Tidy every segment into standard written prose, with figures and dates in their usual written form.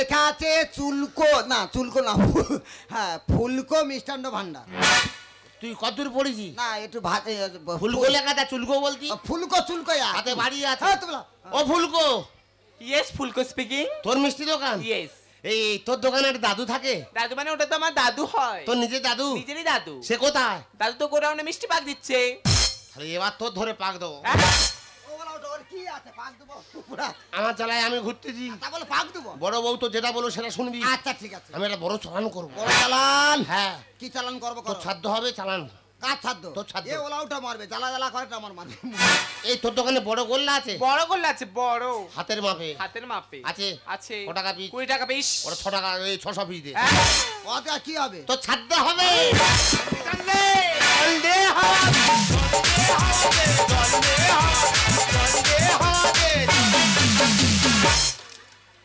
লেখা আছে চুলকো না হ্যাঁ ফুলকো মিষ্টান্ন ভান্ডার। তুই কতদূর পড়েছিস? না একটু ভাত ফুলকো লেখাটা চুলকো বলতি? ফুলকো হাতে বাড়ি আছে। ও ফুলকো। ইয়েস ফুলকো স্পিকিং। তোর মিষ্টি দোকান? ইয়েস। এই তোর দোকানে একটা দাদু থাকে? দাদু মানে ওটা তো আমার দাদু হয়। তোর নিজের দাদু? নিজেরই দাদু। সে কোথায়? দাদু তো গোডাউনে মিষ্টি পাক দিচ্ছে। এবার তোর ধরে পাক দেবো। আমার জ্বালায় আমি ঘুরতেছি, বড় বউ তো যেটা বলো সেটা শুনবি। আচ্ছা ঠিক আছে, আমি একটা বড় চালান করবো। বড় চালান? হ্যাঁ। কি চালান করবো? তোর ছাদ্য হবে চালান। কার ছাদ্য? তোর ছাদ্য। এ ওলা উঠা মারবে, জ্বালা জ্বালা করে আমার মারবে। এই তোর দোকানে বড় গোল্লা আছে? বড় গোল্লা আছে, বড় হাতের মাপে? হাতের মাপে আছে। আছে। কত টাকা পিস? 20 টাকা পিস। ওটা 6 টাকা, এই 600 পিস দে। ওটা কি হবে? তোর ছাদ্য হবে।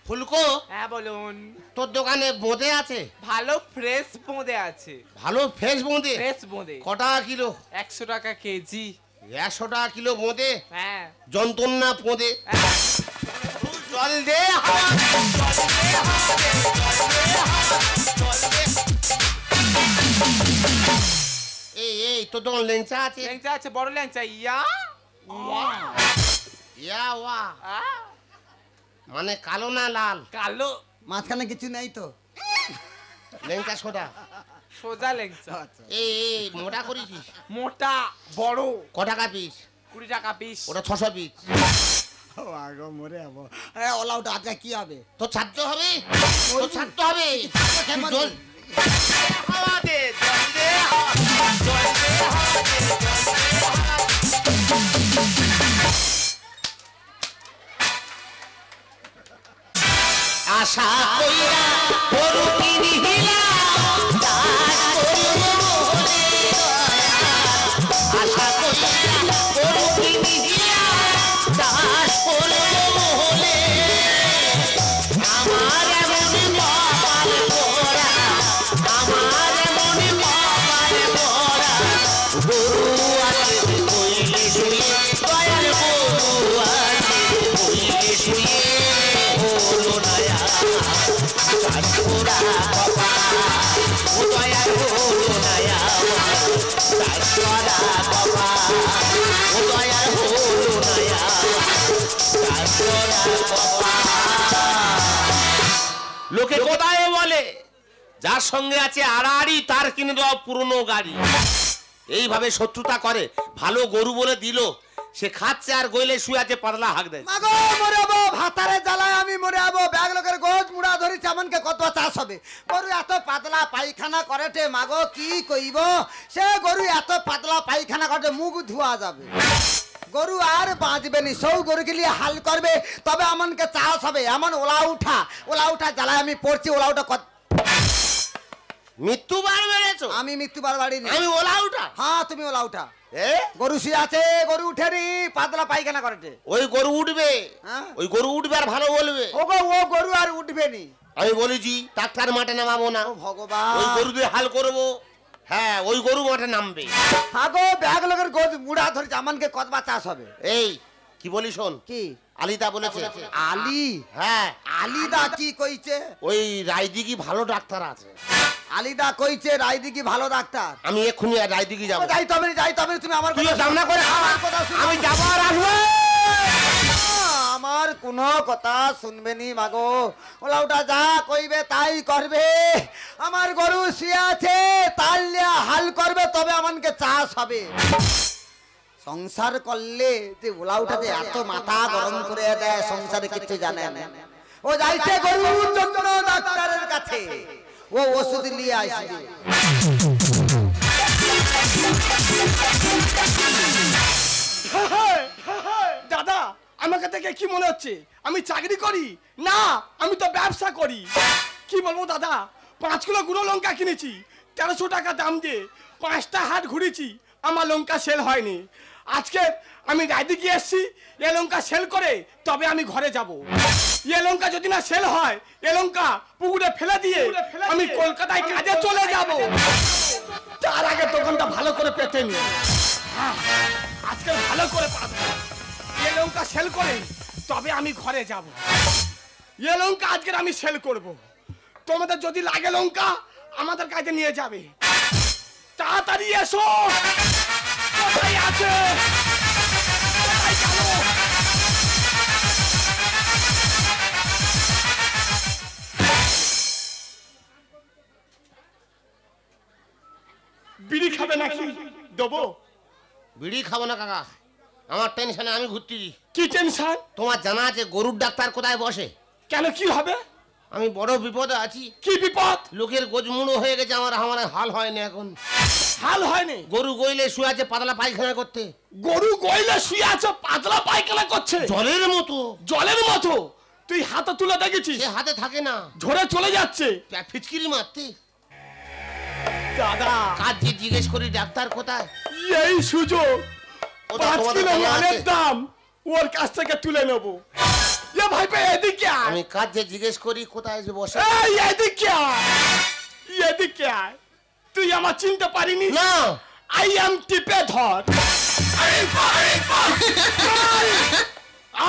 ফুলকো। হ্যাঁ বলুন। তোর দোকানে বোঁদে আছে? ভালো ফ্রেশ বোঁদে আছে। ভালো ফ্রেশ বোঁদে? ফ্রেশ বোঁদে। কত টাকা কিলো? 100 টাকা কেজি। 100 টাকা কিলো বোঁদে? হ্যাঁ। যন্ত্রণা পোঁদে। জল দে এই তোর দোকান ল্যাংচা আছে? ল্যাংচা আছে, বড় ল্যাংচা। ইয়া ওয়া মানে কালো না লাল? কালো। মাঝখানে কিছু নেই তো? ল্যাংচা সোজা সোজা ল্যাংচা। এই মোটা করেছিস? মোটা বড়। ক টাকা পিস? 20 টাকা পিস। ওটা 600 পিস। মরে যাবো। ওলা ওটা আজকে কি হবে? তোর ছাড়তে হবে, তোর ছাড়তে হবে। জল হাওয়া দে, জল দে, জল দে, হাওয়া দে, জল দে। আশা কইরা গরু কিনিলা, দাস করব বলে আশা কইরা গরু কিনিলা, দাস করব বলে আমার এমন কপাল পোড়া, আমার এমন কপাল পোড়া। গরু আছে কইলে শুয়ে, দয়াল গরু আছে কইলে শুয়ে, হলো না দাস পোড়া কপাল, ও দয়াল হলো না দাস পোড়া কপাল, ও দয়াল হলো না দাস পোড়া কপাল। লোকে কোথায় বলে যার সঙ্গে আছে আড়াআড়ি তার কিনে দেওয়া পুরনো গাড়ি। এইভাবে শত্রুতা করে। ভালো গরু বলে দিল, সে খাচ্ছে আর গইলে শুয়ে আছে, পাতলা হাঁক দেয়। মাগো মরে যাবো, ভাতারে জ্বালায় আমি মরে যাবো। ব্যাগ লোকের গোজ মুড়া ধরিছে, আমাকে কত চাষ হবে? গরু এত পাতলা পায়খানা করেটে, মাগো কি কইব? সে গরু এত পাতলা পায়খানা করে মুখ ধোয়া যাবে, গরু আর বাঁচবে নি। সৌ গরুকে নিয়ে হাল করবে, তবে আমাকে চাষ হবে। এমন ওলা উঠা জ্বালায় আমি পড়ছি। ওলা উঠা মৃত্যুবার মেরেছো? আমি মৃত্যুবার বাড়ি নি, আমি ওলা উঠা। হ্যাঁ তুমি ওলা উঠা। গরু শুয়ে আছে, গরু উঠেনি, পাতলা পায়খানা করেটে। ওই গরু উঠবে, ওই গরু উঠবে আর ভালো বলবে। ও গরু আর উঠবে নি। আমি বলেছি ডাক্তার মাঠে নামাবো না। ভগবান, ওই গরু দিয়ে হাল করবো। হ্যাঁ, ওই গরু মাঠে নামবে। আগো ব্যাগ লোকের গোজ মুড়া ধরেছে, আমাকে কতবার চাষ হবে? এই কি বলি শোন। কি? আলিদা বলেছে। আলি? হ্যাঁ। আলিদা কি কইছে? ওই রায়দিঘি ভালো ডাক্তার আছে। আলিদা কইছে রায়দিঘি ভালো ডাক্তার? আমি এক্ষুনি রায়দিঘি যাবো। যাই তবে তুমি আমার সামনা করে আমি যাবো আর আসবো। আমার কোনো কথা শুনবে নি মাগো। ওলা ওটা যা কইবে তাই করবে। আমার গরু শুয়ে আছে, তাল নিয়ে হাল করবে, তবে আমাকে চাষ হবে। সংসার করলে যে ওলা উঠাতে এত মাথা গরম করে দেয়, সংসারে কিছু জানে না। ও যাইছে গরুর জন্য ডাক্তারের কাছে, ও ওষুধ নিয়ে আসবে। দাদা আমাকে দেখে কি মনে হচ্ছে আমি চাকরি করি? না, আমি তো ব্যবসা করি। কি বলবো দাদা, 5 কিলো গুঁড়ো লঙ্কা কিনেছি 1300 টাকা দাম দিয়ে, 5টা হাট ঘুরেছি, আমার লঙ্কা সেল হয়নি। আজকে আমি রায়দিঘি এসছি, এ লঙ্কা সেল করে তবে আমি ঘরে যাব। এ লঙ্কা যদি না সেল হয়, এ লঙ্কা পুকুরে ফেলে দিয়ে আমি কলকাতায় কাজে চলে যাব। তার আগে দোকানটা ভালো করে পেতে নি, আজকে ভালো করে পাবো। এ লঙ্কা সেল করে তবে আমি ঘরে যাব। এ লঙ্কা আজকে আমি সেল করব। তোমাদের যদি লাগে লঙ্কা আমাদের কাছে নিয়ে যাবে। তাড়াতাড়ি এসো। কোথায় আছে? কোথায় গেল? বিড়ি খাবে নাকি? দেবো? বিড়ি খাবো না কাকা, আমার টেনশনে আমি ঘুরছি। কি টেনশন? তোমার জানা আছে গরুর ডাক্তার কোথায় বসে? কেন, কি হবে? আমি বড় বিপদে আছি। কি বিপদ? লোকের গোজমুড়ো হয়ে গেছে, আমার আমার হাল হয়নি এখন। হাল হয়নি? গরু গইলে শুয়ে আছে পাতলা পায়খানা করতে। গরু গইলে শুয়ে আছে পাতলা পায়খানা করছে? জলের মতো। জলের মতো? তুই হাতে তুলে দেখেছিস? সে হাতে থাকে না, ঝরে চলে যাচ্ছে। ফিচকিরি মারতে। দাদা কাজ যে জিজ্ঞেস করি ডাক্তার কোথায়, এই সুযোগ, ওটা 5 তোমাদের কিলো জানা মালের আছে? দাম ওর কাছ থেকে তুলে নেব। এ ভাই ভাই এদিকে আয়। আমি কাজ যে জিজ্ঞেস করি কোথায় এসে বসে। এই এদিকে আয়, এদিকে আয়। তুই আমার চিনতে পারিনি? না, আই এম টিপে ধর।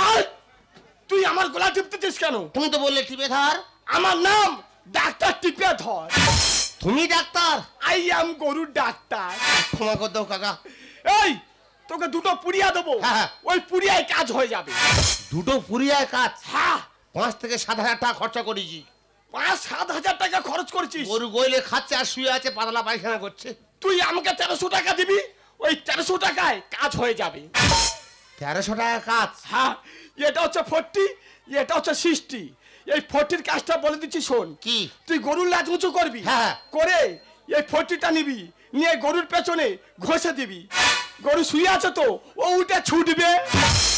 আর তুই আমার গলা টিপতেছিস কেন? তুমি তো বললে টিপে ধর। আমার নাম ডাক্তার টিপে ধর। তুমি ডাক্তার? আই এম গরুর ডাক্তার। ক্ষমা করে দাও কাকা। এই তোকে দুটো পুড়িয়া দেবো, হ্যাঁ। ওই পুড়িয়ায় কাজ হয়ে যাবে। দুটো পুরিয়ায় কাজ? হ্যাঁ, 5 থেকে 7,000 টাকা খরচা করেছি। 5-7 হাজার টাকা খরচ করছিস? গরু গইলে খাচ্ছে আর শুয়ে আছে পাতলা পায়খানা করছে। তুই আমাকে 1300 টাকা দিবি, ওই 1300 টাকায় কাজ হয়ে যাবে। 1300 টাকা কাজ? হ্যাঁ, এটা হচ্ছে 40, এটা হচ্ছে 60। এই 40-র কাজটা বলে দিচ্ছি শোন। কি? তুই গরুর লাজ উঁচু করবি, হ্যাঁ। করে এই 40টা নিবি, নিয়ে গরুর পেছনে ঘষে দিবি। গরু শুয়ে আছে তো, ও উঠে ছুটবে।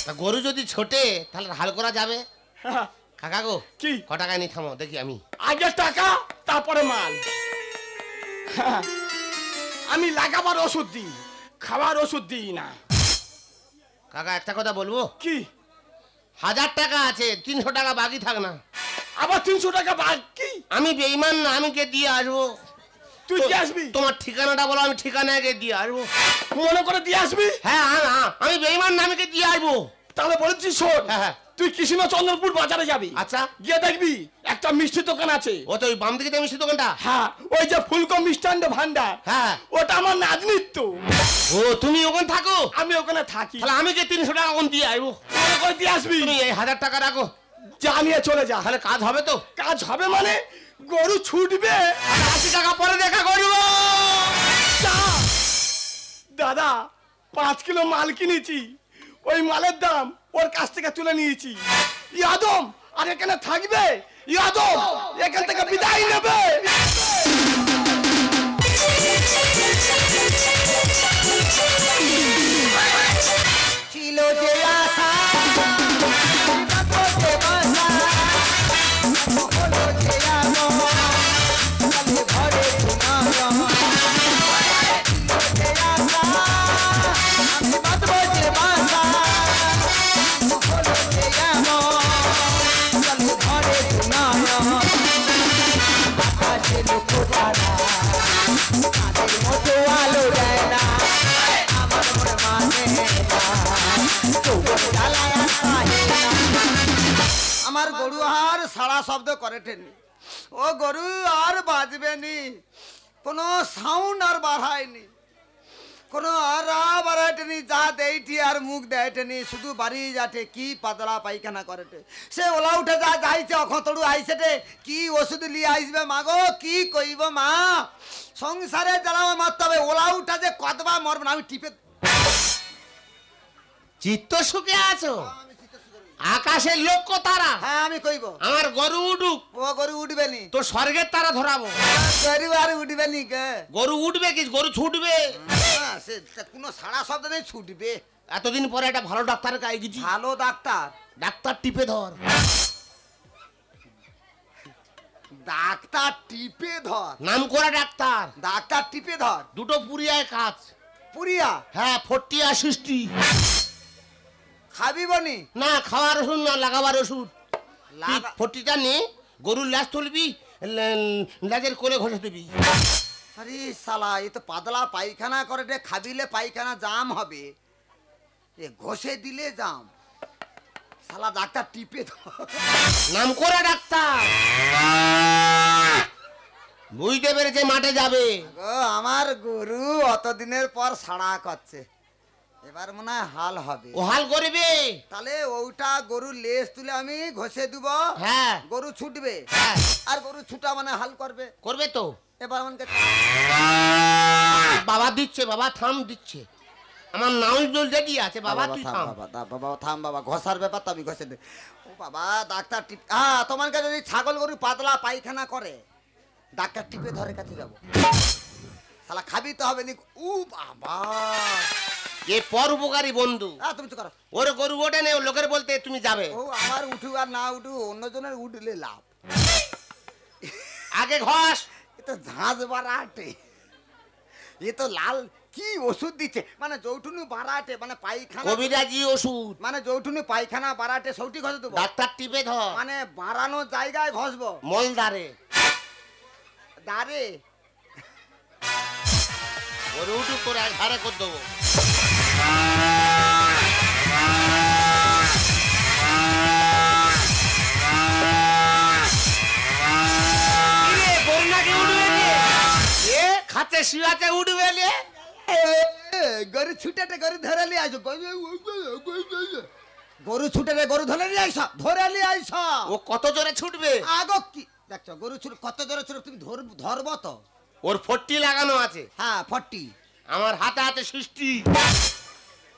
তা গরু যদি ছোটে তাহলে হাল করা যাবে? হ্যাঁ, কাকা গো, কি? ক টাকা নি থামো দেখি আমি। আগে টাকা তারপরে মাল। হ্যাঁ, আমি লাগাবার ওষুধ দিই, খাবার ওষুধ দিই না। কাকা একটা কথা বলবো? কি? 1000 টাকা আছে, 300 টাকা বাকি থাক না। আবার 300 টাকা বাকি? আমি বেঈমান না, আমি কে দিয়ে আসবো। তুই দিয়ে আসবি? তোমার ঠিকানাটা বলো, আমি ঠিকানায় গিয়ে দিয়ে আসবো। মনে করে দিয়ে আসবি? হ্যাঁ হ্যাঁ, আমি বেঈমান না, আমি কে দিয়ে আসবো। তাহলে বলেছি শোন, হ্যাঁ, হ্যাঁ। তুই কৃষ্ণচন্দ্রপুর বাজারে যাবি। আচ্ছা। গিয়ে দেখবি একটা মিষ্টি দোকান আছে। ও তো ওই বাম দিকে মিষ্টি দোকানটা? হ্যাঁ, ওই যে ফুলকো মিষ্টান্ন ভান্ডার, হ্যাঁ। ওটা আমার নাতনিত্য। ও তুমি ওখানে থাকো? আমি ওখানে থাকি। তাহলে আমি কে 300 টাকা ওখানে দিয়ে আসবো। মনে করে দিয়ে আসবি। তুমি এই 1000 টাকা রাখো, যা নিয়ে চলে যা। তাহলে কাজ হবে তো? কাজ হবে মানে গরু ছুটবে। 80 টাকা পরে দেখা করবো। যা। দাদা 5 কিলো মাল কিনেছি, ওই মালের দাম ওর কাছ থেকে তুলে নিয়েছি। ইয়াদম আর এখানে থাকবে? ইয়াদম এখান থেকে বিদায় নেবে। ছিল যে আশা করতে বাসা, হলো যে আগমন, কালে ঘরে পুনরাগমন। ছিল যে আশা, আমি বাঁধবো যে বাসা, হলো যে আগমন, কালে ঘরে পুনরাগমন। আকাশে লক্ষ্য তারা, তাদের মতো আলো দেয় না, আমার মনে মানে না, চৌবন জ্বালায় আর পাহে না। আমার গরু আর সারা শব্দ করে টেনি, ও গরু আর বাজবে নি, কোনো সাউন্ড আর বাড়ায়নি, কোনো আর বাড়াইটেনি, যা দেইটি আর মুখ দেয়টেনি, শুধু বাড়ি যাটে কি পাতলা পায়খানা করেটে। সে ওলা উঠে যা যাইছে অখতড়ু আইসেটে, কি ওষুধ লিয়ে আইসবে মাগো, কি কইব মা, সংসারে জ্বালাও মারতে হবে। ওলা উঠা যে কতবা মরবে না, আমি টিপে চিত্ত সুখে আছো? আকাশের লক্ষ্য তারা, হ্যাঁ আমি কইব। আমার গরু উঠুক, ও গরু উঠবে নি, তো স্বর্গের তারা ধরাবো। গরু আর উঠবে নি কে? গরু উঠবে কি, গরু ছুটবে। হ্যাঁ, সে কোনো সারা শব্দ নেই, ছুটবে। এতদিন পরে একটা ভালো ডাক্তারের কাছে গেছি। ভালো ডাক্তার? ডাক্তার টিপে ধর। ডাক্তার টিপে ধর? নাম করা ডাক্তার। ডাক্তার টিপে ধর? দুটো পুরিয়ায় কাজ। পুরিয়া? হ্যাঁ, 40 আর 60। খাবি বনি? না, খাওয়ার ওষুধ না, লাগাবার ওষুধ। লাগা- 40টা নে, গরুর ল্যাজ তুলবি, ল্যাজের কোলে ঘষে দিবি। আরে শালা, এ তো পাতলা পায়খানা করে রে, খাবিলে পায়খানা জাম হবে, এ ঘষে দিলে জাম। শালা ডাক্তার টিপে নাম করে ডাক্তার বুঝতে পেরেছে মাঠে যাবে। আমার গরু অতদিনের পর সাড়া করছে, এবার মনে হয় হাল হবে। ও হাল করবে, তাহলে ওইটা গরুর লেজ তুলে আমি ঘষে দিব। হ্যাঁ গরু ছুটবে, হ্যাঁ আর গরু ছুটা মানে হাল করবে। করবে তো। এবার আমাকে বাবা দিচ্ছে, বাবা থাম দিচ্ছে, আমার নাউজ দোল রেডি আছে। বাবা তুই থাম, বাবা থাম বাবা, ঘষার ব্যাপার তো আমি ঘষে দে। ও বাবা ডাক্তার টিপ, হ্যাঁ তোমাকে যদি ছাগল গরু পাতলা পায়খানা করে ডাক্তার টিপে ধরে কাছে যাবো। শালা খাবি তো হবে নি। ও বাবা এ পর উপকারী বন্ধু। হ্যাঁ তুমি তো করো। ওর গরু ওঠে নে, লোকের বলতে তুমি যাবে। ও আমার উঠু আর না উঠু অন্যজনের উঠলে লাভ। আগে ঘষ। এ তো ঝাঁঝ বাড়াটে, এ তো লাল কি ওষুধ দিচ্ছে, মানে যৌটুনি বাড়াটে, মানে পায়খানা, কবিরাজি ওষুধ, মানে যৌটুনি পায়খানা বাড়াটে সৌটি ঘষে দেবো। ডাক্তার টিপে ধর, মানে বাড়ানো জায়গায় ঘষবো, মলদারে দাঁড়ে গরু উঠু করে এক ধারে করে দেবো। খাচ্ছে শিয়াতে উঠবে নে। গরু ছুটেটে গরু ধরে নিয়ে আসো, গরু ছুটেটে গরু ধরে নিয়ে আইস, ধরে নিয়ে আইস। ও কত জোরে ছুটবে আগো কি দেখছো গরু ছুট কত জোরে ছুট, তুমি ধরবো তো। ওর 40 লাগানো আছে। হ্যাঁ 40, আমার হাতে হাতে 60।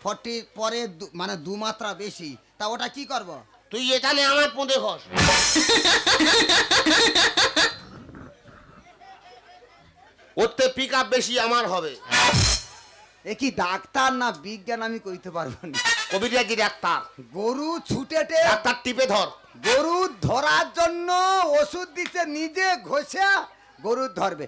40 পরে মানে 2 মাত্রা বেশি, তা ওটা কি করব? তুই এখানে আমার পোঁদে ঘষ। ওতে পিক আপ বেশি আমার হবে। এ কি ডাক্তার না বিজ্ঞান আমি কইতে পারবো না। কবিরাজি ডাক্তার। গরু ছুটেটে ডাক্তার টিপে ধর। গরু ধরার জন্য ওষুধ দিচ্ছে, নিজে ঘষে গরু ধরবে।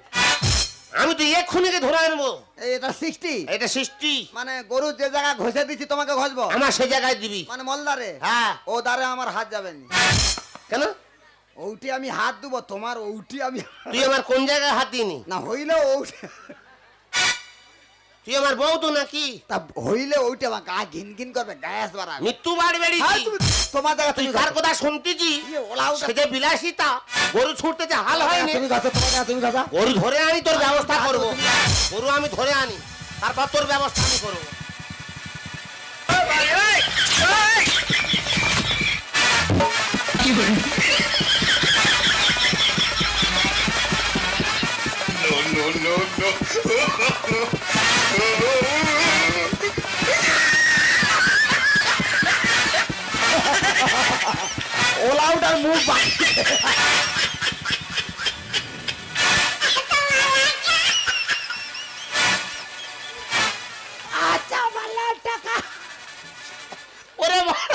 আমি তো এক্ষুনি ধরে আনবো। এটা 60, এটা 60, মানে গরু যে জায়গা ঘষে দিচ্ছি তোমাকে ঘষবো, আমার সে জায়গায় দিবি। মানে মলদারে। হ্যাঁ। ও দারে আমার হাত যাবে না। কেন? ওইটি আমি হাত দেবো, তোমার ওইটি আমি। তুই আমার কোন জায়গায় হাত দিনি? না হইলে ওইটি, তুই আমার বউ তো নাকি? তা হইলে ওইটি আমার গা ঘিন ঘিন করবে, গ্যাস বাড়াবে। মৃত্যু বাড়ি হ্যাঁ, বেরিয়েছি। তোমার জায়গা তুই তুমি কার ঘষো। কথা শুনতেছি? ইয়ে, ওলাও সে যে বিলাসিতা, গরু ছুটতেছে হাল হয়নি। তুমি ঘষো, তোমার জায়গা তুমি ঘষো। গরু ধরে আনি, তোর ব্যবস্থা করবো। গরু আমি ধরে আনি, তারপর তোর ব্যবস্থা আমি করবো। ওলাউটার মুখ বাকি। আচ্ছা ভালো টাকা। ওরে বড়,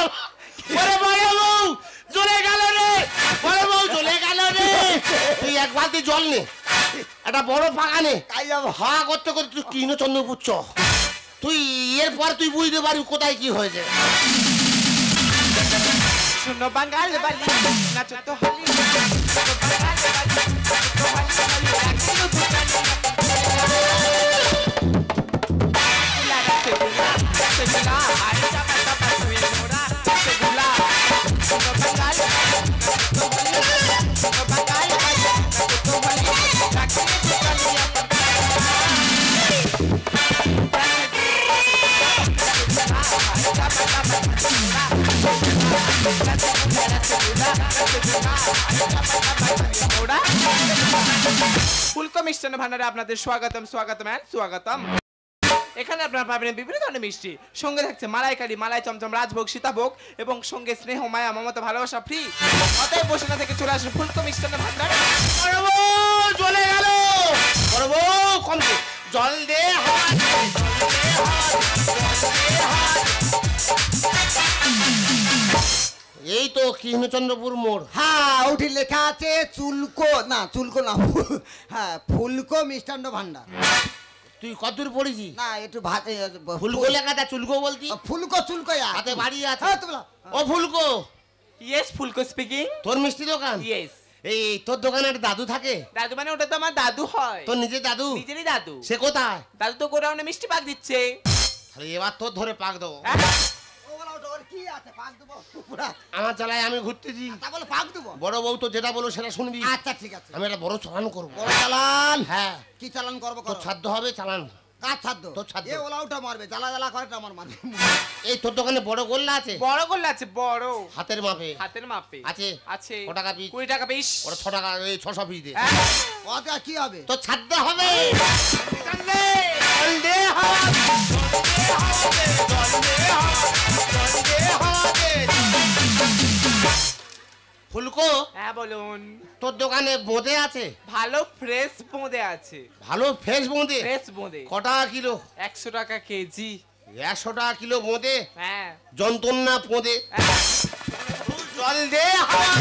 ওরে বড় বউ জ্বলে গেল রে, বড় বউ জ্বলে গেল রে। তুই এক বালতি জল নে, একটা বড় বাগানে তাই যাবো। হাওয়া করতে করতে তুই কিনো চন্দ্রপুচ্ছ। তুই এরপর তুই বুঝতে পারবি কোথায় কি হয়েছে। শুনো বাঙাল বালি নাচো তো হালি, শুনো বাঙাল বালি নাচো তো হালি, রাখিলো দুটানি সেগুলা আরে চাপা চাপা শুয়ে মোরা সেগুলা। শুনো বাঙাল নাচো তো হালি, শুনো বাঙাল নাচো তো হালি, রাখিলো দুটানি ফুলকো মিষ্টান্ন ভান্ডারে আপনাদের স্বাগতম স্বাগতম এন্ড স্বাগতম। এখানে আপনারা পাবেন বিভিন্ন ধরনের মিষ্টি, সঙ্গে থাকছে মালাইকারি, মালাই চমচম, রাজভোগ, সীতাভোগ এবং সঙ্গে স্নেহ, মায়া, মমতা, ভালোবাসা ফ্রি। অতএব বসে না থেকে চলে আসুন ফুলকো মিষ্টান্ন ভান্ডার। বড় বউ জ্বলে গেল, বড় বউ কম দে, জল দে, হাওয়া দে, জল দে, হাওয়া দে, জল দে, হাওয়া দে। এই তো কৃষ্ণচন্দ্রপুর মোড়। হ্যাঁ ওটি লেখা আছে চুলকো, না চুলকো না, হ্যাঁ ফুলকো মিষ্টান্ন ভান্ডার। তুই কতদূর পড়েছি? না একটু ভাত ফুলকো লেখাটা চুলকো বলতি? ফুলকো চুলকো হাতে বাড়ি আছে। হ্যাঁ তোমরা ও ফুলকো, ইয়েস ফুলকো স্পিকিং। তোর মিষ্টি দোকান? ইয়েস। এই তোর দোকানে একটা দাদু থাকে? দাদু মানে ওটা তো আমার দাদু হয়। তোর নিজের দাদু? নিজেরই দাদু। সে কোথায়? দাদু তো গোডাউনে মিষ্টি পাক দিচ্ছে। তাহলে এবার তোর ধরে পাক দেবো। হ্যাঁ? ও বলা ওটা ওর কি আছে? আছে পাক দেবো পুরা আমার জ্বালায় আমি ঘুরতেছি। তা বলে পাক দেবো। বড় বউ তো যেটা বলো সেটা শুনবি। আচ্ছা ঠিক আছে। আমি একটা বড় চালান করবো। বড় চালান? হ্যাঁ। কি চালান করবো? তোর ছাদ্য হবে চালান। কার ছাদ্য? তোর ছাদ্য। এ ওলাউটা মারবে, জ্বালা জ্বালা করে আমার মারবে। এই তোর দোকানে বড় গোল্লা আছে? বড় গোল্লা আছে, বড় হাতের মাপে হাতের মাপে আছে? আছে। কত টাকা পিস? 20 টাকা পিস। ওরা 6 টাকা, এই 600 পিস দে। কত কি হবে? তোর ছাদ্য হবে। জল দে হাওয়া, ফুলকো, হ্যাঁ বলুন। তোর দোকানে বোঁদে আছে? ভালো ফ্রেশ বোঁদে আছে। ভালো ফ্রেশ বোঁদে? ফ্রেশ বোঁদে। কত টাকা কিলো? 100 টাকা কেজি। 100 টাকা কিলো বোঁদে? হ্যাঁ। যন্ত্রণা পোঁদে। হ্যাঁ। জল দে হাওয়া,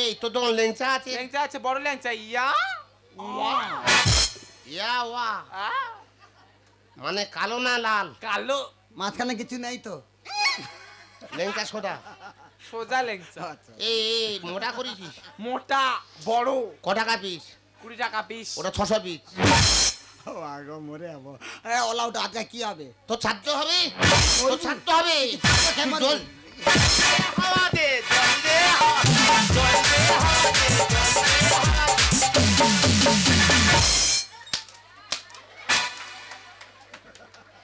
এই তোর দোকান লেংচা আছে? ল্যাংচা আছে, বড় ল্যাংচা। ইয়া ইয়া ওয়া, আ, মানে কালো না লাল? কালো। মাঝখানে কিছু নেই তো? লেংচা সোডা। সোজা ল্যাংচা। আচ্ছা। এই মোটা করেছিস? মোটা বড়। ক টাকা পিস? 20 টাকা পিস। ওটা 600 পিস। ও আগো মরে যাবো। এ ওলাউটা আজকে কি হবে? তোর ছাড়তে হবে, তোর ছাড়তে হবে। কেমন? জল হাওয়া দে, জল দে হাওয়া, জল দে হাওয়া দে, জল দে হাওয়া।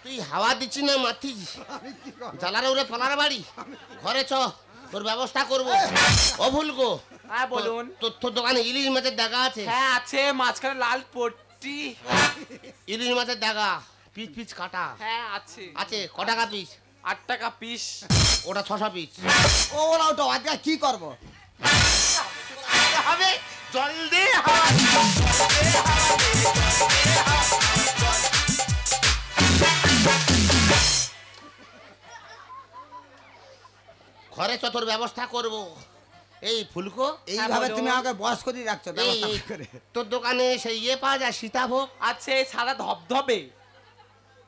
তুই হাওয়া দিচ্ছি না মারছিস? আমি কি করব? জ্বালারে উড়ে পালার বাড়ি। ঘরে চ, তোর ব্যবস্থা করবো। ও ফুলকো, হ্যাঁ বলুন। তোর দোকানে ইলিশ মাছের দাগা আছে? হ্যাঁ আছে, মাঝখানে লাল পট্টি। ইলিশ মাছের দাগা পিস পিস কাটা হ্যাঁ আছে। আছে? ক টাকা পিস? 8 টাকা পিস। ওটা 600 পিস। ও ওলাউটা আজকে কি করব? হবে জল দে হাওয়া, ঘরে চ, তোর ব্যবস্থা করব। এই ফুলকো, এইভাবে বলো। তুমি আমাকে বয়স করে রাখছো এই ব্যবস্থা এই, করে। তোর দোকানে সেই ইয়ে পাওয়া যায় সীতাভোগ? আছে সাদা ধবধবে।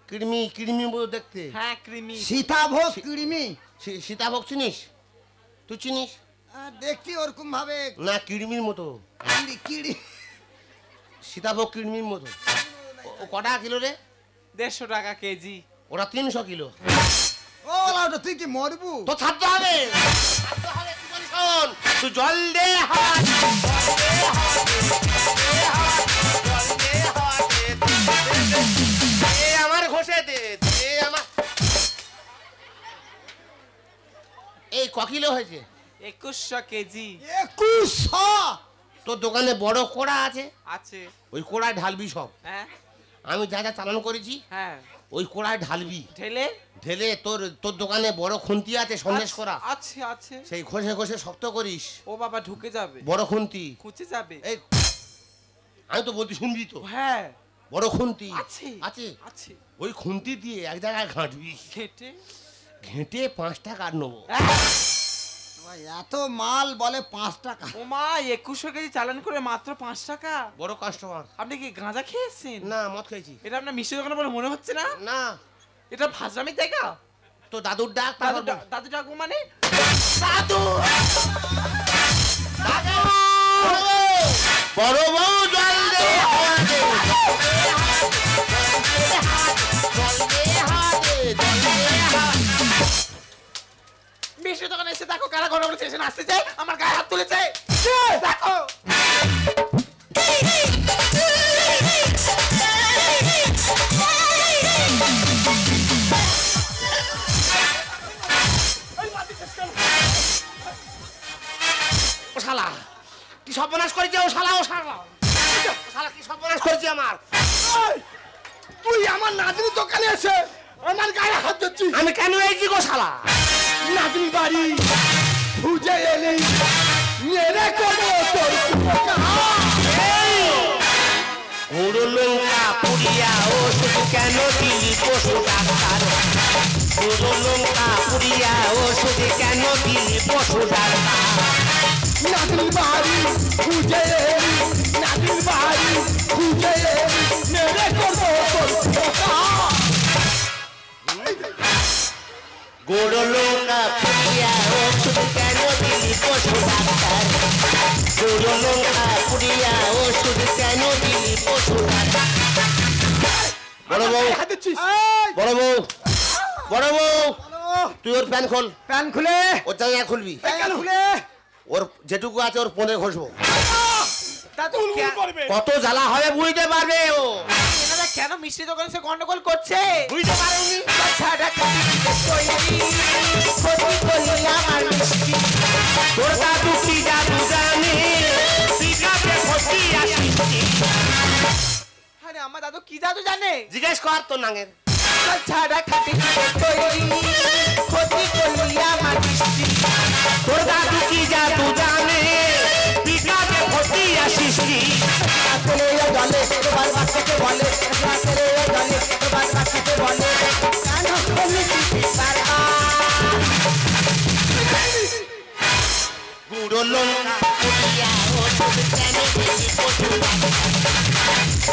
কৃমি কৃমি বলে দেখতে। হ্যাঁ ক্রিমি। সীতাভোগ কৃমি? সীতাভোগ চিনিস? তুই চিনিস দেখছি ওরকম ভাবে না? কৃমির মতো। কিড়ি। সীতাভোগ কৃমির মতো। ও ক টাকা কিলো রে? 150 টাকা কেজি। ওরা 300 কিলো। ও ওলাউটা তুই কি মরবু? তো ছাড়তে হবে, ছাড়তে হবে। তুই বলি শোন, তুই জল দে হাওয়া, জল দে হাওয়া, জল দে হাওয়া, জল দে হাওয়া, দে আমার ঘষে দে, দে আমার। এই ক কিলো হয়েছে? 2100 কেজি। 2100? তোর দোকানে বড় কোড়া আছে? আছে। ওই কোড়ায় ঢালবি সব। হ্যাঁ আমি যা যা চালান করেছি হ্যাঁ। ওই কোড়ায় ঢালবি। ঢেলে ঢেলে তোর দোকানে বড় খুন্তি আছে সন্দেশ করা, আছে আছে। সেই ঘষে ঘষে শক্ত করিস। ও বাবা ঢুকে যাবে, বড় খুন্তি। খুঁজে যাবে। এই আমি তো বলছি শুনবি তো? হ্যাঁ বড় খুন্তি আছে আছে। আছে। ওই খুন্তি দিয়ে এক জায়গায় ঘাঁটবি, খেটে ঘেঁটে 5 টাকা নেবো। ভাই, এত মাল বলে 5 টাকা? ও মা 2100 কেজি চালান করে মাত্র 5 টাকা। বড় কাস্টমার। আপনি কি গাঁজা খেয়েছেন? না, মদ খেয়েছি। এটা আপনার মিষ্টি দোকানে বলে মনে হচ্ছে না? না, এটা ভাজরামির জায়গা। তো দাদুর ডাক। দাদু ডাকু মানে? দাদু, দাদু, বড় বউ জল দে হাওয়া দে, জল দে হাওয়া দে, জল দে হাওয়া। মিষ্টি দোকানে এসে দেখো কারা ঘন ঘন স্টেশন আসতে চায়, আমার গায়ে হাত তুলেছে। দেখো ও শালা কি সর্বনাশ করেছে? ও শালা, ও শালা, ও শালা কি সর্বনাশ করেছে আমার? এই, তুই আমার নাতনির দোকানে এসে আমার গায়ে হাত দিচ্ছিস? আমি কেন এইছি গো শালা? নাতনির বাড়ি খুঁজে এলি মেরে করবো তোর কুপোকা। গুঁড়ো লঙ্কা পুড়িয়া ওষুধ কেন দিলি পশু ডাক্তার? গুঁড়ো লঙ্কা পুড়িয়া ওষুধ কেন দিলি পশু ডাক্তার? নাতনির বাড়ি খুঁজে এলি, নাতনির বাড়ি খুঁজে এলি মেরে করবো তোর কুপোকা। গুঁড়ো লঙ্কা পুড়িয়া ওষুধ কেন দিলি পশু ডাক্তার? গুঁড়ো লঙ্কা পুড়িয়া ওষুধ কেন দিলি পশু ডাক্তার? বড় বউ। হাত দিচ্ছিস বড় বউ, বড় বউ, বলো, তুই ওর প্যান খোল, প্যান খুলে, ওর জায়গায় খুলবি, প্যান খুলে। ওর যেটুকু আছে ওর পনে ঘষবো। দাদু উলুল করবে কত জ্বালা হবে বুঝতে পারবে ও। এনারা কেন মিষ্টি দোকানে সে গন্ডগোল করছে? বুঝতে পারোনি? ছাড়া তৈরি ক্ষতি করলি আমার মিষ্টি। তোর দাদু কি জাদু জানে, পিকাতে ফসি আসিছি। আরে আমার দাদু কি জাদু জানে? জিজ্ঞেস কর তোর নাঙের। ছাড়া খাটি তৈরি ক্ষতি করলি আমার মিষ্টি। তোর দাদু কি জাদু জানে, পিকাতে ফসি আসিছি। রাতের এই জলে তোমার বাচ্চাকে বলে, রাতের এই জলে তোমার বাচ্চাকে বলে, কেন খুলেছি বারবার? গুঁড়ো লঙ্কা পুড়িয়া ওষুধ কেন দিলি পশু ডাক্তার?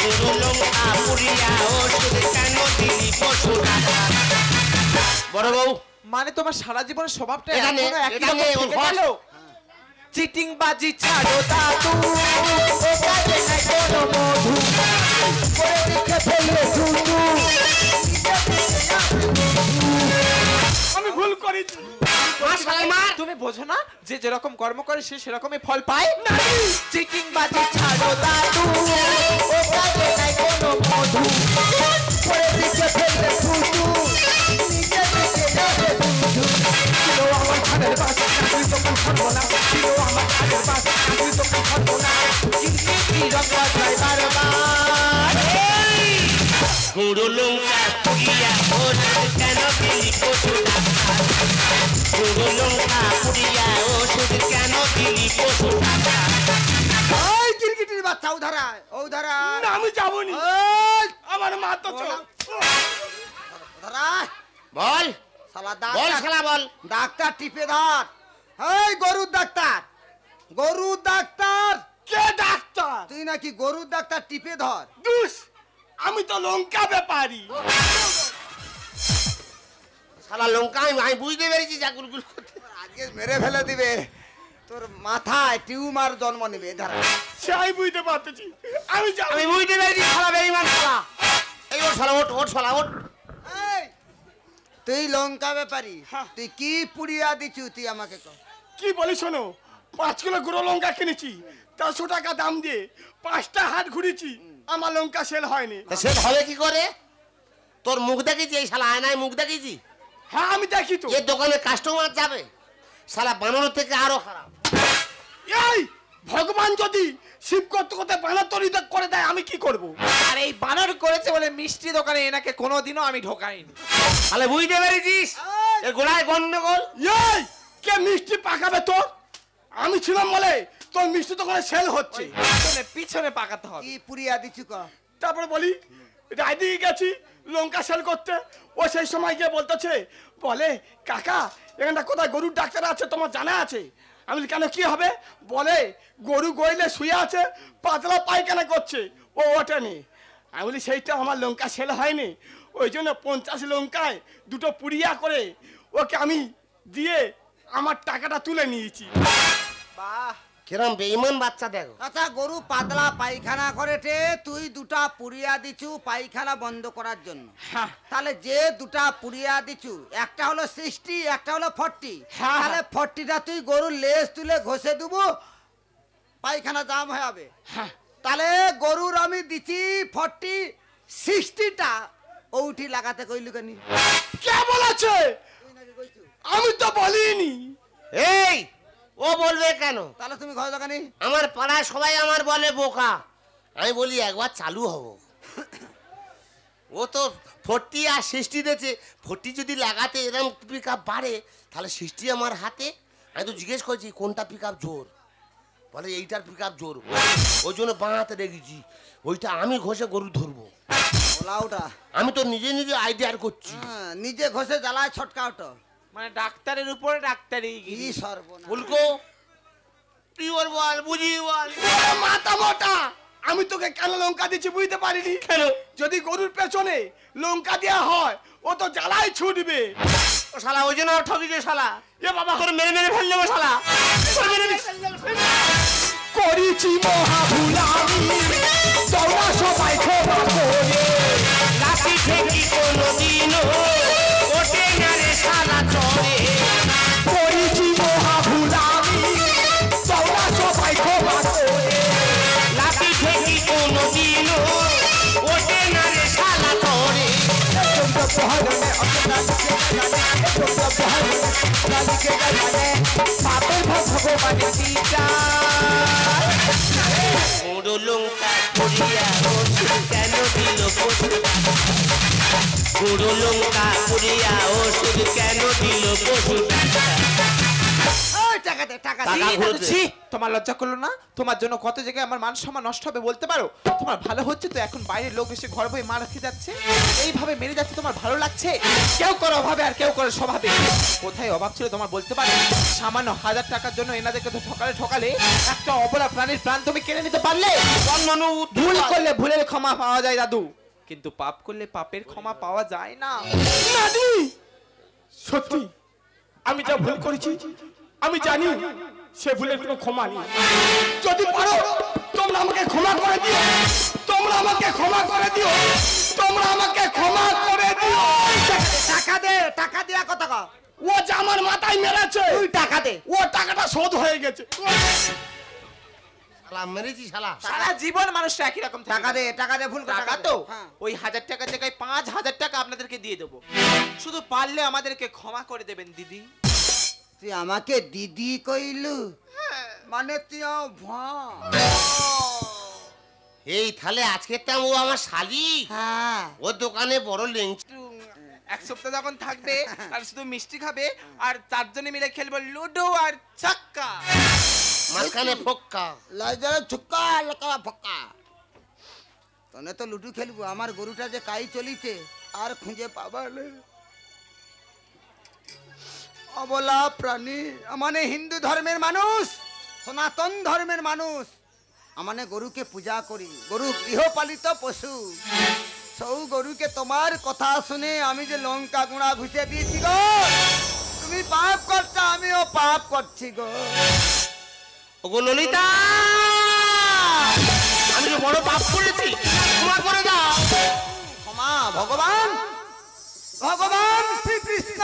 গুঁড়ো লঙ্কা পুড়িয়া ওষুধ কেন দিলি পশু ডাক্তার? বড় বউ, মানে তোমার সারা জীবনের স্বভাবটা এখানে, এখনো একই এখানে রকম ওর থেকে হস। গেল? চিটিং বাজি ছাড়ো দাদু, ও কাজে নাই কোনো মধু। করে রেখে ফেললে শুধু আমি ভুল করেছি মার শালাই মার। তুমি বোঝো না যে যেরকম কর্ম করে সে সেরকমই ফল পায়? চিটিং বাজি ছাড়ো দাদু, ও কাজে নাই কোনো মধু। করে রেখে ফেললে শুধু নিজে নিজে যাবে শুধু। ছিল আমার ঘরের বাস, চাকরি তখন ছাড়বো না। ছিল আমার ঘরের বাস, চাকরি তখন ছাড়বো না। কিন্তু কি রং বাজায় বারবার। গুঁড়ো লঙ্কা পুড়িয়া ওষুধ কেন দিলি পশু ডাক্তার? গুঁড়ো লঙ্কা পুড়িয়া ওষুধ কেন দিলি পশু ডাক্তার? ওই কিরকিটির বাচ্চা উধারায়, উধারায়, না আমি যাবনি ওই আমার মা তো চল উধারায়। বল শালা বল ডাক্তার, শালা বল। ডাক্তার টিপে ধর। এই গরুর ডাক্তার, গরুর ডাক্তার, কে ডাক্তার তুই নাকি গরুর ডাক্তার টিপে ধর। দুস আমি তো লঙ্কা ব্যাপারি শালা লঙ্কা আমি বুঝতে পেরেছি যা গুলগুল করতে। আজকে মেরে ফেলে দিবে, তোর মাথায় টিউমার জন্ম নেবে। ধর সেই বুঝতে পারতেছি আমি যাবো আমি বুঝতে পেরেছি শালা বেঈমান শালা। এই ওর শালা ওঠ ওঠ শালা ওঠ। এই, তুই লঙ্কা ব্যাপারি, হ্যাঁ। তুই কি পুড়িয়া দিছু তুই আমাকে কর। কি বলি শোনো 5 কিলো গুঁড়ো লঙ্কা কিনেছি 400 টাকা দাম দিয়ে 5টা হাট ঘুরেছি আমার লঙ্কা সেল হয়নি তা সে হবে কি করে? তোর মুখ দেখেছি, এই শালা আয়নায় মুখ দেখেছি। হ্যাঁ আমি দেখি তো এর দোকানে কাস্টমার যাবে, শালা বানানোর থেকে আরো খারাপ। এই ভগবান যদি শিব করতে করতে বানা তৈরি করে দেয় আমি কি করব আর এই বানর করেছে বলে মিষ্টি দোকানে এনাকে কোনোদিনও আমি ঢোকাইনি। তাহলে বুঝতে পেরেছিস এর গোড়ায় গন্ডগোল। এই কে মিষ্টি পাকাবে তোর আমি ছিলাম বলে তোর মিষ্টি দোকানে সেল হচ্ছে পিছনে পিছনে পাকাতে হবে। কি পুড়িয়া দিছু কর। তারপরে বলি রায়দিকে গেছি লঙ্কা সেল করতে ও সেই সময় গিয়ে বলতেছে বলে কাকা এখানটা কোথায় গরুর ডাক্তার আছে তোমার জানা আছে আমি বলি, কেন কি হবে বলে গরু গইলে শুয়ে আছে পাতলা পায়খানা করছে ও ওঠেনি আমি বলি সেইটা আমার লঙ্কা সেল হয়নি ওই জন্য 50 লঙ্কায় 2টো পুড়িয়া করে ওকে আমি দিয়ে আমার টাকাটা তুলে নিয়েছি বাহ, কিরম বেঈমান বাচ্চা দেখো। আচ্ছা গরু পাতলা পায়খানা করেছে, তুই দুটা পুড়িয়া দিছু পায়খানা বন্ধ করার জন্য। হ্যাঁ তাহলে যে দুটা পুড়িয়া দিছু একটা হলো 60 একটা হলো 40, হ্যাঁ। তাহলে 40টা তুই গরুর লেজ তুলে ঘষে দেবো, পায়খানা জাম হয়ে যাবে। হ্যাঁ তাহলে গরুর আমি দিছি 40, 60টা ওউটি লাগাতে কইলু কেন? কে বলেছে আমি তো বলিনি এই ও বলবে কেন? তাহলে তুমি ঘরে দোকানি আমার পাড়ায় সবাই আমার বলে বোকা, আমি বলি একবার চালু হব। ও তো 40 আর 60 দিয়েছে, 40 যদি লাগাতে এরকম পিক আপ বাড়ে তাহলে 60 আমার হাতে। আমি তো জিজ্ঞেস করছি কোনটা পিক আপ জোর, বলে এইটার পিক আপ জোর, ওই জন্য বাঁ হাতে রেখেছি, ওইটা আমি ঘষে গরু ধরবো। ওলাউটা আমি তো নিজে নিজে আইডিয়ার করছি। নিজে ঘষে জ্বালায় ছটকা ওটো। মানে ডাক্তারের উপরে ডাক্তারই কি সর্বনাশ। ফুলকো তুই ওর বল বুঝি বল। ওরে মাথা মোটা আমি তোকে কেন লঙ্কা দিচ্ছি বুঝতে পারিনি কেন? যদি গরুর পেছনে লঙ্কা দেওয়া হয় ও তো জ্বালাই ছুটবে ও শালা ওই জন্য ঠকিছে শালা। এ বাবা তোর মেরে মেরে ফেল দেবো শালা, তোর মেরে মেরে করেছি মহা ভুল আমি তোরা সবাই ক্ষমা করে লাঠি ভাই রানীকে জানে পাপের ভাগ ভগবানের বিচার বুড়ো লঙ্কা পুড়িয়া ওষুধ কেন দিল পশু বুড়ো লঙ্কা পুড়িয়া ওষুধ কেন দিল পশু টাকা দে টাকা টাকা দে ঘুরোতে। ছি, তোমার লজ্জা করলো না? তোমার জন্য কত জায়গায় আমার মান সম্মান নষ্ট হবে বলতে পারো? তোমার ভালো হচ্ছে তো এখন বাইরের লোক এসে ঘর বই মার খেয়ে যাচ্ছে, এইভাবে মেরে যাচ্ছে, তোমার ভালো লাগছে? কেউ করে অভাবে আর কেউ করে স্বভাবে। কোথায় অভাব ছিল তোমার বলতে পারো? সামান্য 1000 টাকার জন্য এনাদেরকে তো ঠকালে একটা অবলা প্রাণীর প্রাণ তুমি কেড়ে নিতে পারলে? ভুল করলে ভুলের ক্ষমা পাওয়া যায় দাদু, কিন্তু পাপ করলে পাপের ক্ষমা পাওয়া যায় না। নানি সত্যি আমি যা ভুল করেছি আমি জানি সে ভুলের কোনো ক্ষমা নেই। যদি পারো তোমরা আমাকে ক্ষমা করে দিও, তোমরা আমাকে ক্ষমা করে দিও, তোমরা আমাকে ক্ষমা করে দিও। টাকা দে টাকা দিয়া কথা কও ও যে আমার মাথায় মেরেছে তুই টাকা দে ও টাকাটা শোধ হয়ে গেছে। শালা মেরেছি শালা সারা জীবন মানুষটা একই রকম থাকে। টাকা দে ভুল করে টাকা তো হ্যাঁ। ওই 1000 টাকার জায়গায় 5000 টাকা আপনাদেরকে দিয়ে দেবো, শুধু পারলে আমাদেরকে ক্ষমা করে দেবেন দিদি। তুই আমাকে দিদি কইলু মানে তুই এই তাহলে আজকেরটা ও আমার শালি হ্যাঁ ওর দোকানে বড় লেংচি একটু এক সপ্তাহ যখন থাকবে আর শুধু মিষ্টি খাবে আর 4 জনে মিলে খেলবো লুডো আর ছক্কা। মাঝখানে ফক্কা লাইজারে ছুক্কা লকা ফক্কা তনে তো লুডু খেলবো আমার গরুটা যে কাই চলিছে আর খুঁজে পাবালে অবলা প্রাণী মানে হিন্দু ধর্মের মানুষ সনাতন ধর্মের মানুষ মানে গরুকে পূজা করি গরু গৃহপালিত পশু সৌ গরুকে তোমার কথা শুনে আমি যে লঙ্কা গুঁড়া ঘুষে দিয়েছি গো তুমি পাপ করছো আমিও পাপ করছি গো ওগো ললিতা আমি যে বড় পাপ করেছি ক্ষমা করে দাও ক্ষমা ভগবান ভগবান শ্রীকৃষ্ণ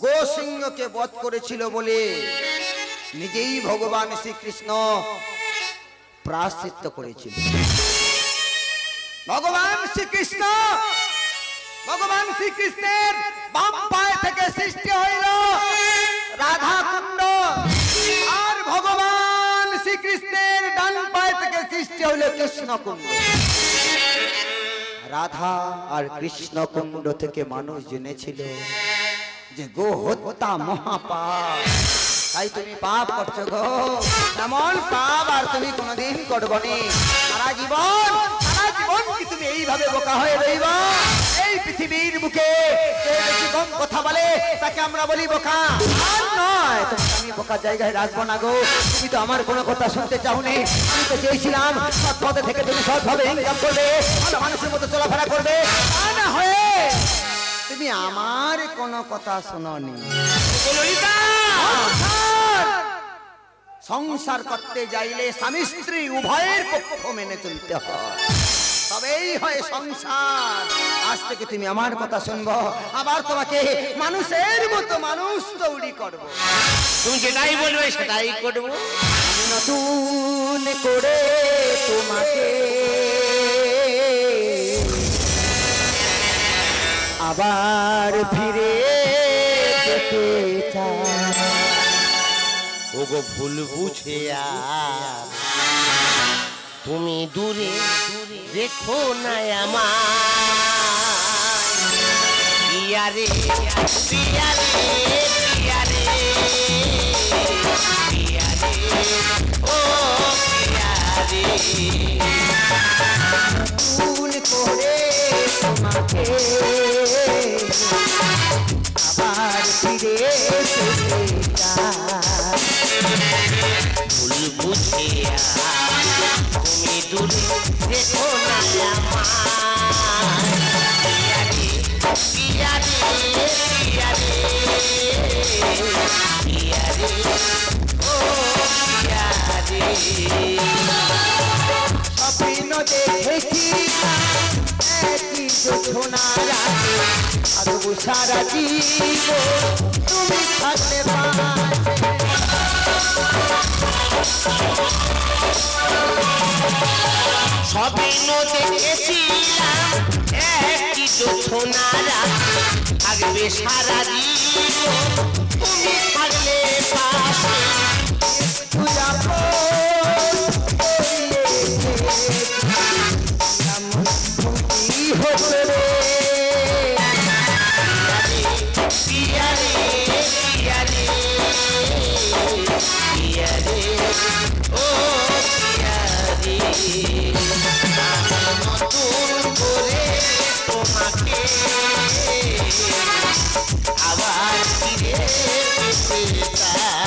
গো সিংহকে বধ করেছিল বলে নিজেই ভগবান শ্রীকৃষ্ণ প্রায়শ্চিত্ত করেছিল ভগবান শ্রীকৃষ্ণের বাম পায়ে থেকে সৃষ্টি হইল রাধা কুণ্ড আর ভগবান শ্রীকৃষ্ণের ডান পায়ে থেকে সৃষ্টি হইল কৃষ্ণ কুণ্ড রাধা আর কৃষ্ণ কুণ্ড থেকে মানুষ জেনেছিল যে গো হত্যা মহাপাপ তাই তুমি পাপ করছো গো এমন পাপ আর তুমি কোনোদিন করবনি সারা জীবন কি তুমি এইভাবে বোকা হয়ে রইবা এই পৃথিবীর বুকে যে বেশি কম কথা বলে তাকে আমরা বলি বোকা আর নয় তোমাকে আমি বোকার জায়গায় রাখবো না গো তুমি তো আমার কোনো কথা শুনতে চাওনি আমি তো চেয়েছিলাম সৎ পথে থেকে তুমি সৎভাবে ইনকাম করবে ভালো মানুষের মতো চলাফেরা করবে তা না হয়ে তুমি আমার কোনো কথা শোনোনি সংসার করতে যাইলে স্বামী স্ত্রী উভয়ের পক্ষ মেনে চলতে হয় তবেই হয় সংসার আজ থেকে তুমি আমার কথা শুনবো আবার তোমাকে মানুষের মতো মানুষ তৈরি করবো তুমি যেটাই বলবে সেটাই করবো নতুন করে তোমাকে আবার ফিরে যেতে চাই ওগো ভুল বুঝে তুমি দূরে দেখো না আমার পিয়ারে পিয়ারে পিয়ারে পিয়ারে ও পিয়ারে ভুল করে তোমাকে আবার ফিরে যেতে চাই ভুল বুঝে তুমি দূরে দেখো না আমার পিয়ারে পিয়ারে পিয়ারে পিয়ারে ও পিয়ারে স্বপ্ন দেখেছিলাম একই যোজনা রাতে আদৌ সারা জীবন তুমি থাকলে পাশে স্বপ্ন দেখেছিলাম একই যোজনা রাতে থাকবে সারা জীবন তুমি থাকলে পাশে তুই আপন কি হচ্ছে রে পিয়ারে পিয়ারে পিয়ারে ও পিয়ারে নতুন করে তোমাকে আবার ফিরে পেতে চাই